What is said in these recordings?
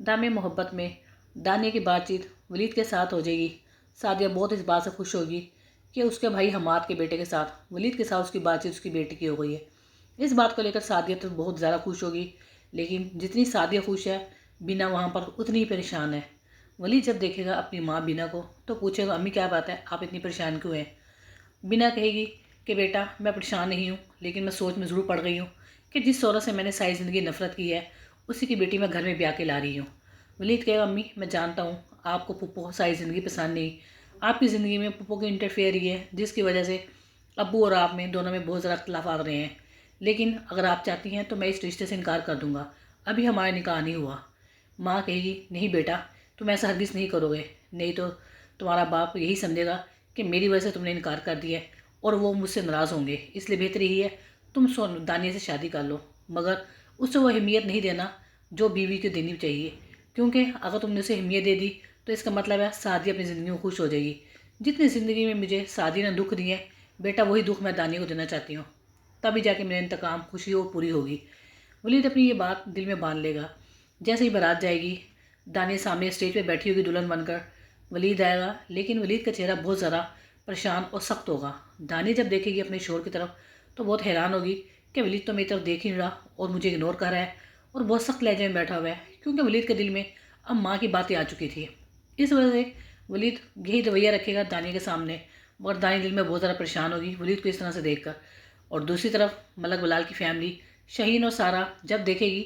दामे मोहब्बत में दानिया की बातचीत वलीद के साथ हो जाएगी। सादिया बहुत इस बात से खुश होगी कि उसके भाई हमाद के बेटे के साथ वलीद के साथ उसकी बातचीत उसकी बेटी की हो गई है। इस बात को लेकर सादिया तो बहुत ज़्यादा खुश होगी, लेकिन जितनी सादिया खुश है बीना वहाँ पर उतनी ही परेशान है। वलीद जब देखेगा अपनी माँ बीना को तो पूछेगा, अम्मी क्या बात है, आप इतनी परेशान क्यों हैं? बीना कहेगी कि बेटा मैं परेशान नहीं हूँ, लेकिन मैं सोच में ज़रूर पड़ गई हूँ कि जिस औरत से मैंने सारी ज़िंदगी नफ़रत की है उसी की बेटी मैं घर में ब्याह के ला रही हूँ। वलीद कहेगा, अम्मी मैं जानता हूँ आपको पुप्पो सारी ज़िंदगी पसंद नहीं, आपकी ज़िंदगी में पुप्पो की इंटरफेयर ही है जिसकी वजह से अब्बू और आप में दोनों में बहुत ज़्यादा अख्तिलाफ़ आ रहे हैं। लेकिन अगर आप चाहती हैं तो मैं इस रिश्ते से इनकार कर दूँगा, अभी हमारा निकाह नहीं हुआ। माँ कहेगी, नहीं बेटा तुम ऐसा हरगिज़ नहीं करोगे, नहीं तो तुम्हारा बाप यही समझेगा कि मेरी वजह से तुमने इनकार कर दिया है और वो मुझसे नाराज़ होंगे, इसलिए बेहतर यही है तुम दानिया से शादी कर लो, मगर उससे वो अहमियत नहीं देना जो बीवी को देनी चाहिए, क्योंकि अगर तुमने उसे अहमियत दे दी तो इसका मतलब है सादिया अपनी ज़िंदगी में खुश हो जाएगी। जितनी ज़िंदगी में मुझे सादिया ने दुख दिए बेटा वही दुख मैं दानिया को देना चाहती हूँ, तभी जाके मेरा इंतकाम खुशी और पूरी होगी। वलीद अपनी ये बात दिल में बांध लेगा। जैसे ही बारात जाएगी दानिया सामने स्टेज पे बैठी होगी दुल्हन बनकर, वलीद आएगा, लेकिन वलीद का चेहरा बहुत ज़्यादा परेशान और सख्त होगा। दानिया जब देखेगी अपने शोहर की तरफ तो बहुत हैरान होगी कि वलीद तो मेरी तरफ देख ही नहीं रहा और मुझे इग्नोर कर रहा है और बहुत सख्त लहजे में बैठा हुआ है, क्योंकि वलीद के दिल में अब माँ की बातें आ चुकी थी। इस वजह से वलीद यही रवैया रखेगा दानिया के सामने, मगर दानिया दिल में बहुत ज़्यादा परेशान होगी वलीद को इस तरह से देखकर। और दूसरी तरफ मलक बलाल की फैमिली शहीन और सारा जब देखेगी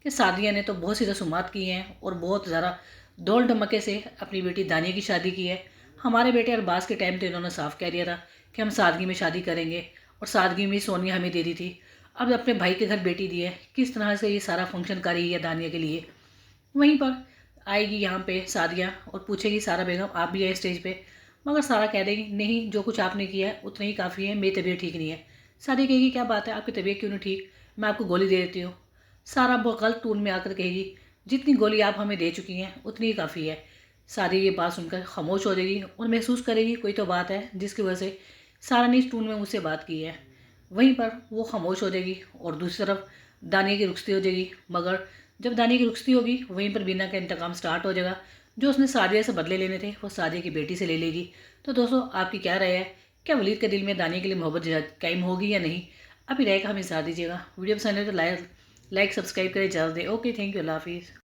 कि सादिया ने तो बहुत सी रसूमात की हैं और बहुत ज़्यादा दौड़ धमके से अपनी बेटी दानिया की शादी की है। हमारे बेटे अरबाज के टाइम तो इन्होंने साफ कह दिया था कि हम सादगी में शादी करेंगे और सादगी में सोनिया हमें दे दी थी, अब अपने भाई के घर बेटी दी है, किस तरह से ये सारा फंक्शन कर रही है दानिया के लिए। वहीं पर आएगी यहाँ पे सादिया और पूछेगी, सारा बेगम आप भी आए स्टेज पे, मगर सारा कह देगी, नहीं जो कुछ आपने किया है उतना ही काफ़ी है, मेरी तबीयत ठीक नहीं है। सादिया कहेगी, क्या बात है आपकी तबीयत क्यों नहीं ठीक, मैं आपको गोली दे देती हूँ। सारा बहुत गलत टून में आकर कहेगी, जितनी गोली आप हमें दे चुकी हैं उतनी ही काफ़ी है। सारी ये बात सुनकर खामोश हो जाएगी और महसूस करेगी कोई तो बात है जिसकी वजह से सारा ने इस टून में मुझसे बात की है। वहीं पर वो खामोश हो जाएगी और दूसरी तरफ दानिया की रुखसती हो जाएगी, मगर जब दानिया की रुखसती होगी वहीं पर बीना का इंतकाम स्टार्ट हो जाएगा। जो उसने सादिया से बदले लेने थे वो सादिया की बेटी से ले लेगी। तो दोस्तों आपकी क्या राय है, क्या वलीद के दिल में दानिया के लिए मोहब्बत कायम होगी या नहीं? अभी राय का हमें साथ दीजिएगा। वीडियो पसंद है तो लाइक सब्सक्राइब करें, इजाज़त दें। ओके, थैंक यू, अल्लाह हाफिज़।